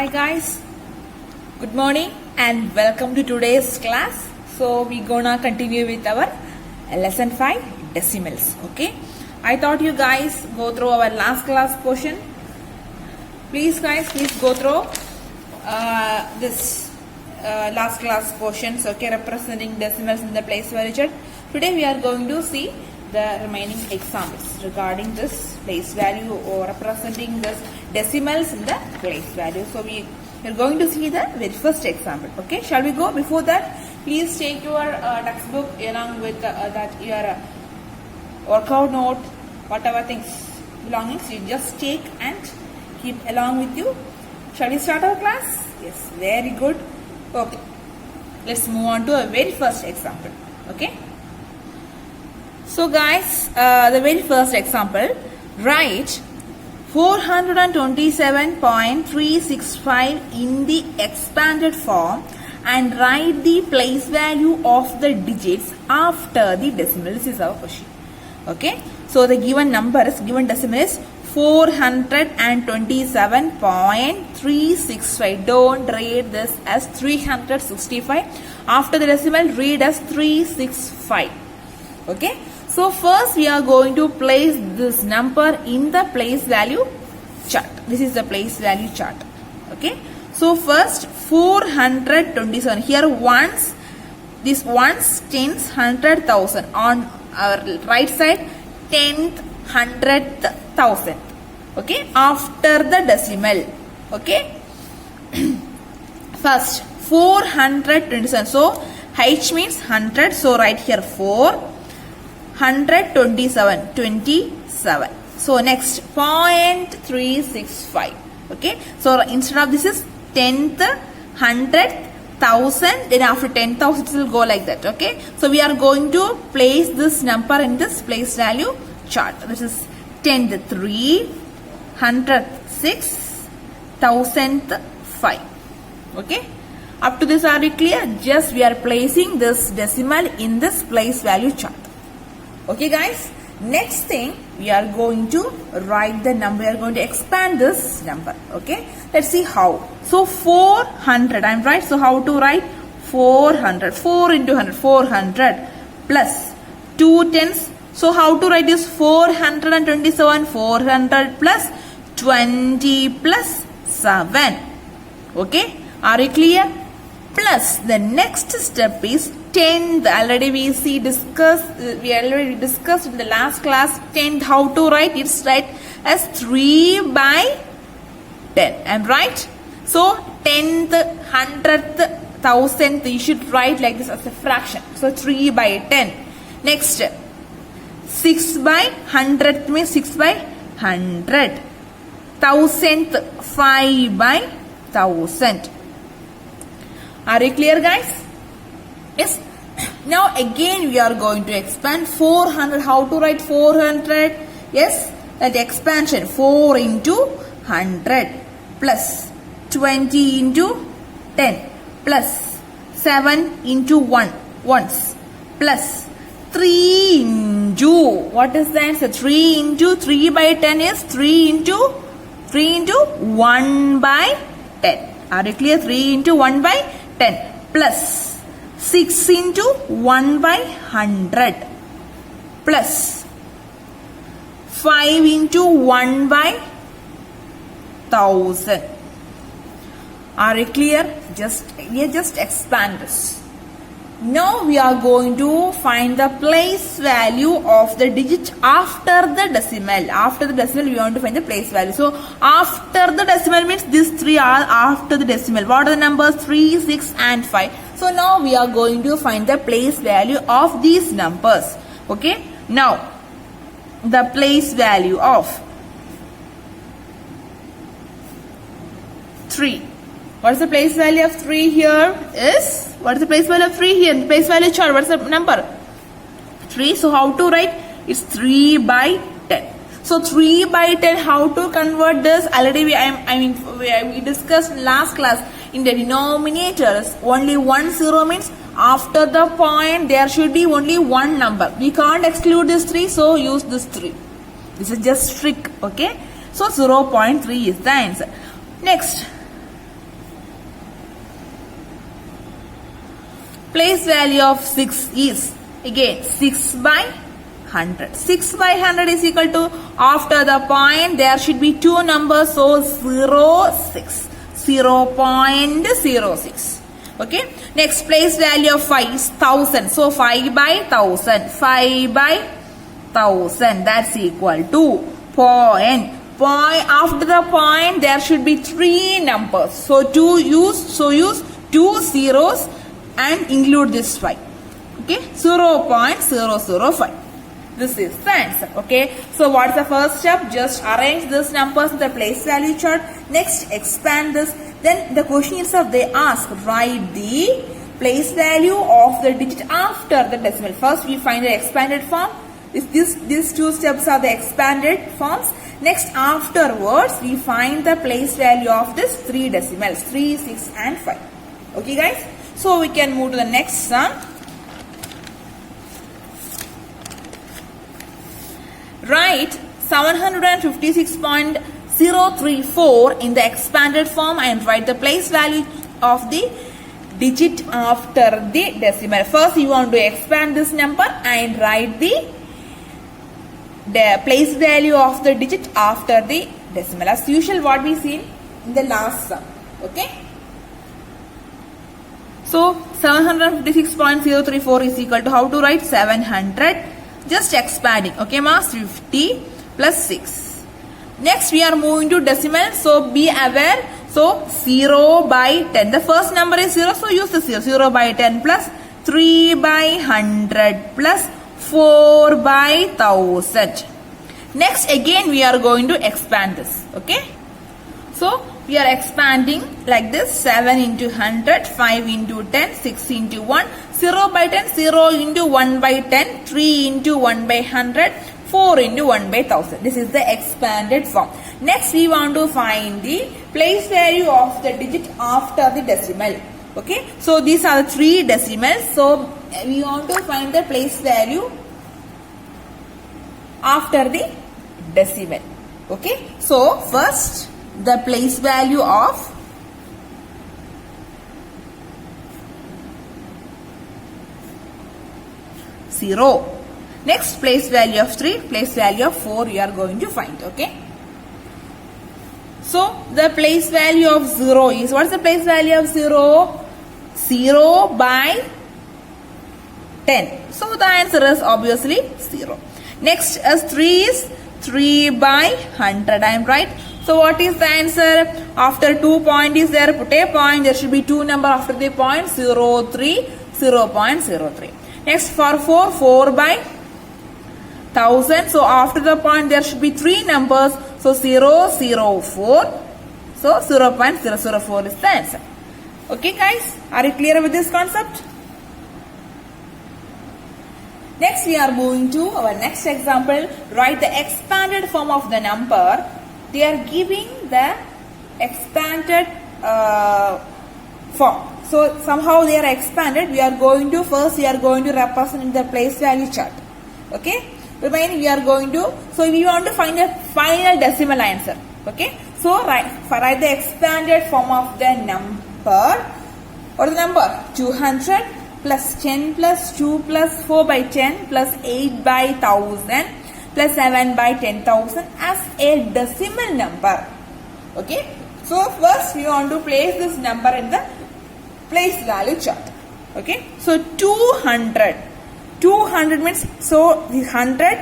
Hi guys, good morning and welcome to today's class. So we're gonna continue with our lesson 5 decimals. Okay, I thought you guys go through our last class portion. Please go through this last class portions, okay, representing decimals in the place value chart. Today we are going to see the remaining examples regarding this place value or representing this decimals in the place value. So we are going to see the very first example. Okay, shall we go? Before that, please take your textbook along with that your workout note, whatever things belongings you just take and keep along with you. Shall we start our class? Yes, very good. Okay, let's move on to a very first example. Okay. So guys, the very first example, write 427.365 in the expanded form and write the place value of the digits after the decimal. This is our question. Okay, so the given decimal is 427.365. Don't read this as 365. After the decimal, read as 365. Okay. So first we are going to place this number in the place value chart. This is the place value chart. Okay. So first 427. Here ones, this ones, tens, 100,000. On our right side, tenth, 100,000. Okay. After the decimal. Okay. First 427. So H means 100. So write here 4. 127, 27. So next 0.365. Okay. So instead of this is 10th, 100th, 1000. Then after 10,000 it will go like that. Okay. So we are going to place this number in this place value chart. This is 10th 3, 100th 6, 1000th 5. Okay. Up to this, are we clear? Just we are placing this decimal in this place value chart. Okay guys, next thing we are going to write the number. We are going to expand this number. Okay, let's see how. So 400, I'm right. So how to write 400? 4 into 100, 400 plus 2 tens. So how to write this? 427, 400 plus 20 plus 7. Okay, are you clear? Plus the next step is 10th. Already we already discussed in the last class 10th how to write. It's write as 3 by 10. I'm right. So 10th, 100th, 1000th you should write like this as a fraction. So 3 by 10. Next 6 by 100th means 6 by 100. 1000th 5 by 1000. Are you clear guys? Yes. Now again we are going to expand 400. How to write 400? Yes, that expansion 4 into 100 plus 20 into 10 plus 7 into 1 once plus 3 into, what is the answer? 3 into 3 by 10 is 3 into 1 by 10. Are you clear? 3 into 1 by 10 plus 6 into 1 by 100 plus 5 into 1 by 1000. Are you clear? Just expand this. Now we are going to find the place value of the digit after the decimal. After the decimal we want to find the place value. So after the decimal means these three are after the decimal. What are the numbers? 3, 6 and 5. So now we are going to find the place value of these numbers. Okay. Now the place value of 3. What is the place value of 3 here? What is the place value of 3 here? The place value chart. What is the number? 3. So how to write? It's 3 by 10. So 3 by 10. How to convert this? Already we discussed in last class. In the denominators, only 1 0 means after the point there should be only one number. We can't exclude this 3, so use this 3. This is just trick. Okay. So 0.3 is the answer. Next. Place value of 6 is again 6 by 100. 6 by 100 is equal to, after the point there should be two numbers, so 0.6. 0.06. Okay. Next, place value of 5 is 1000. So 5 by 1000. 5 by 1000. That's equal to point. After the point there should be three numbers. So use two zeros and include this 5. Okay. 0.005. This is the answer. Okay. So what's the first step? Just arrange these numbers in the place value chart. Next, expand this. Then the question itself they ask, write the place value of the digit after the decimal. First we find the expanded form. These two steps are the expanded forms. Next, afterwards we find the place value of this three decimals, 3, 6 and 5. Okay guys. So we can move to the next sum. Write 756.034 in the expanded form and write the place value of the digit after the decimal. First you want to expand this number and write the place value of the digit after the decimal. As usual what we seen in the last sum. Okay. So 756.034 is equal to, how to write? 700. Just expanding. Okay, mass 50 plus 6. Next we are moving to decimal. So be aware. So 0 by 10. The first number is 0. So use the 0. 0 by 10 plus 3 by 100 plus 4 by 1000. Next again we are going to expand this. Okay. So we are expanding like this. 7 into 100, 5 into 10, 6 into 1, 0 by 10, 0 into 1 by 10, 3 into 1 by 100, 4 into 1 by 1000. This is the expanded form. Next we want to find the place value of the digit after the decimal. Okay. So these are the three decimals. So we want to find the place value after the decimal. Okay. So first the place value of 0. Next, place value of 3, place value of 4 you are going to find. Okay. So the place value of 0 is, what is the place value of 0? 0 by 10. So the answer is obviously 0. Next, as 3 is 3 by 100. I am right. So what is the answer? After 2 point is there, put a point. There should be 2 number after the point. 0, 3, 0.03. Next, for 4, 4 by 1000. So after the point there should be 3 numbers. So 0, 0, 4. So 0.004 is the answer. Okay guys, are you clear with this concept? Next we are moving to our next example. Write the expanded form of the number. They are giving the expanded form. So somehow they are expanded. We are going to represent the place value chart. Okay. Remaining we are going to, so we want to find a final decimal answer. Okay. So write the expanded form of the number. What is the number? 200 plus 10 plus 2 plus 4 by 10 plus 8 by 1000 plus 7 by 10,000 as a decimal number. Okay. So first we want to place this number in the place value chart. Okay. So 200. 200 means, so the 100,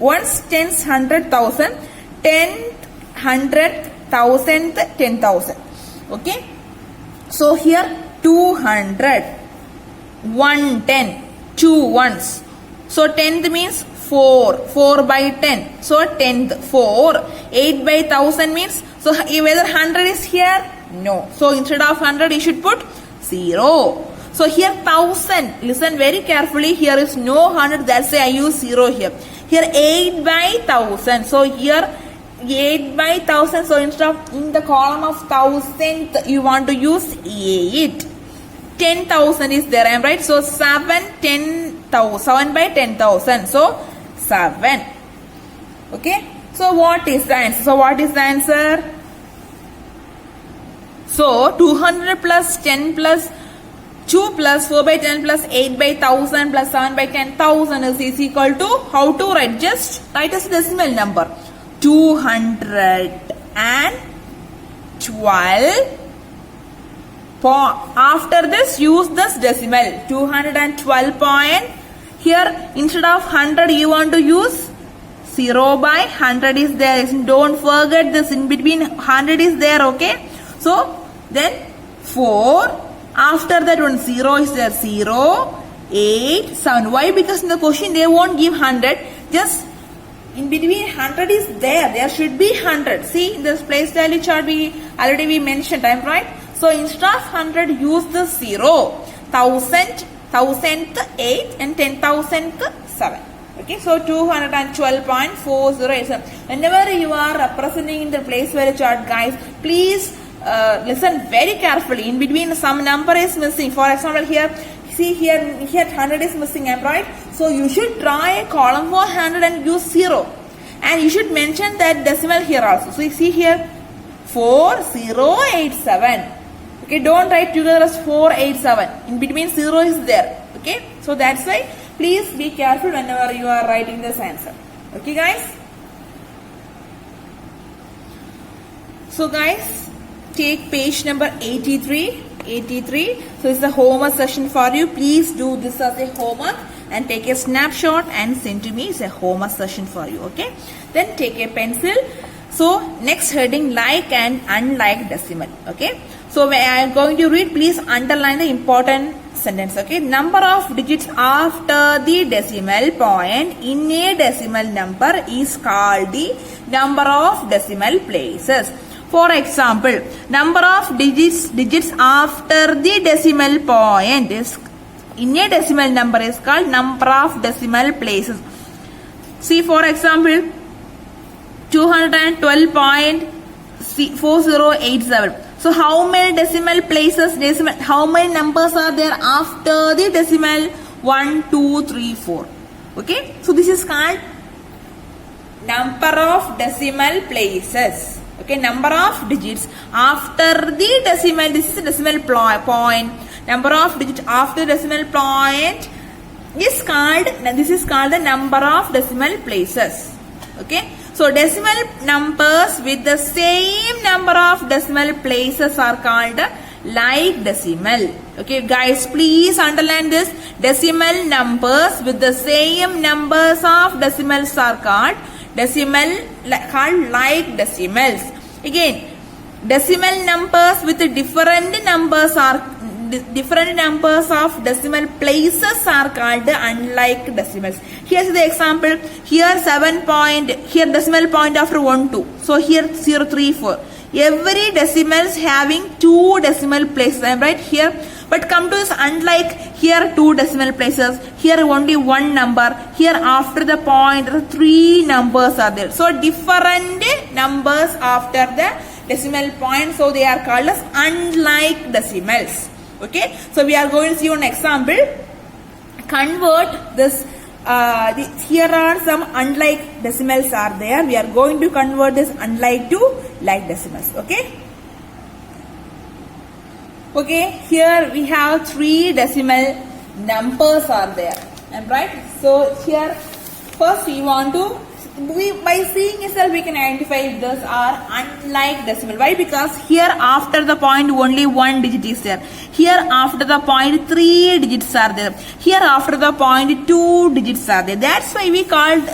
once, tens, 100,000, 10, 100, 1000, 10,000. Okay. So here 200, 110, 2 ones. So 10th means 4, 4 by 10. So 10th, 4, 8 by 1000 means, so whether 100 is here? No. So instead of 100 you should put 0. So here 1000, listen very carefully, here is no 100, that's why I use 0 here. Here 8 by 1000, so here 8 by 1000, so instead of in the column of 1000 you want to use 8. 10,000 is there, I am right. So 7 by 10,000, so 7. Okay. So what is the answer? So 200 plus 10 plus 2 plus 4 by 10 plus 8 by 1000 plus 7 by 10,000 is equal to, how to write? Just write as a decimal number. 212. After this, use this decimal. 212 point. Here, instead of 100, you want to use 0 by 100 is there. Don't forget this. In between 100 is there, okay? So, then 4. After that one 0 is there. 0, 8, 7. Why? Because in the question they won't give 100. Just in between 100 is there. There should be 100. See, in this place value chart we mentioned, I'm right? So instead of 100, use the 0. 1000th, 8 and 10,000th 7. Okay, so 212.4087. Whenever you are representing in the place value chart, guys, please listen very carefully. In between some number is missing. For example, here, see here 100 is missing, am right? So you should draw a column for 100 and use 0. And you should mention that decimal here also. So you see here 4087. Okay, don't write together as 487. In between 0 is there. Okay, so that's why please be careful whenever you are writing this answer. Okay, guys. So guys, take page number 83. So it's a homework session for you. Please do this as a homework and take a snapshot and send to me. It's a homework session for you. Okay. Then take a pencil. So next heading, like and unlike decimal. Okay. So when I am going to read, please underline the important sentence. Okay. Number of digits after the decimal point in a decimal number is called the number of decimal places. For example, number of digits after the decimal point is in a decimal number is called number of decimal places. See, for example, 212.4087. So how many decimal places, how many numbers are there after the decimal? 1, 2, 3, 4. Okay. So this is called number of decimal places. Okay, number of digits after the decimal. This is the decimal point. Number of digits after decimal point is called. This is called the number of decimal places. Okay. So decimal numbers with the same number of decimal places are called like decimal. Okay, guys, please underline this. Decimal numbers with the same numbers of decimals are called like decimals. Again, decimal numbers with different numbers of decimal places are called unlike decimals. Here's the example. Here 7 point, here decimal point after 1, 2. So here 0, 3, 4. Every decimals having 2 decimal places. I am right here. But come to this unlike, here 2 decimal places, here only 1 number, here after the point 3 numbers are there. So different numbers after the decimal point, so they are called as unlike decimals. Okay, so we are going to see one example. Convert this, here are some unlike decimals are there. We are going to convert this unlike to like decimals. Okay. Okay, here we have 3 decimal numbers are there. Am right? So here first we want to, by seeing itself we can identify if those are unlike decimal. Why? Because here after the point only 1 digit is there. Here after the point 3 digits are there. Here after the point 2 digits are there. That's why we called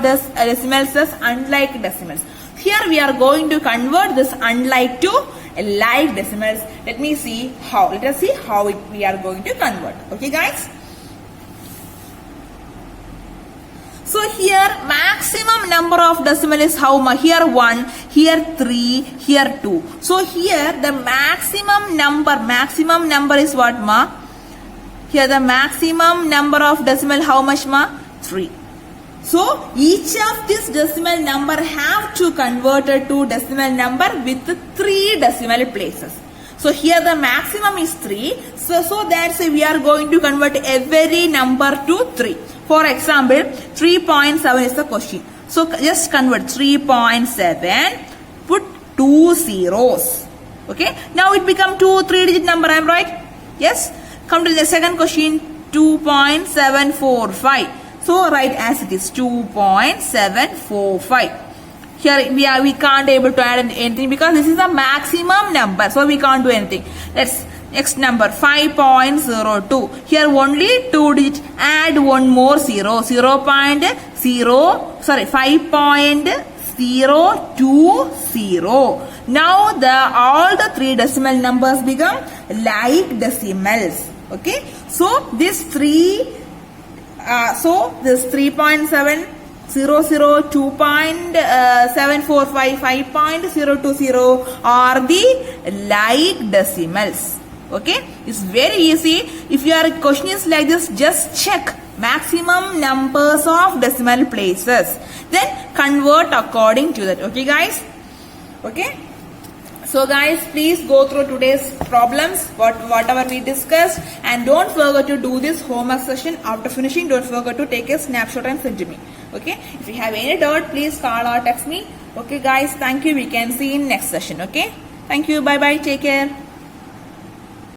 this decimals as unlike decimals. Here we are going to convert this unlike to like decimals. Let us see how we are going to convert. Okay, guys. So here maximum number of decimal is how much? Here 1, here 3, here 2. So here the maximum number is what, ma? Here the maximum number of decimal how much, ma? 3. So each of this decimal number have to convert it to decimal number with 3 decimal places. So here the maximum is 3. So that's why we are going to convert every number to 3. For example, 3.7 is the question. So just convert 3.7, put 2 zeros. Okay. Now it become 2 3-digit number. I am right? Yes. Come to the second question, 2.745. So write as it is, 2.745. Here we can't able to add anything because this is the maximum number, so we can't do anything. Let's next number 5.02. Here only 2 digits. Add one more 0. 5.020. Now all the 3 decimal numbers become like decimals. Okay. So this 3.700, 2.745, 5.020 are the like decimals. Okay, it's very easy. If your question is like this, just check maximum numbers of decimal places, then convert according to that. Okay guys, okay. So guys, please go through today's problems, whatever we discussed, and don't forget to do this homework session. After finishing, don't forget to take a snapshot and send to me. Okay, if you have any doubt, please call or text me. Okay guys, thank you. We can see in next session. Okay, thank you. Bye bye. Take care.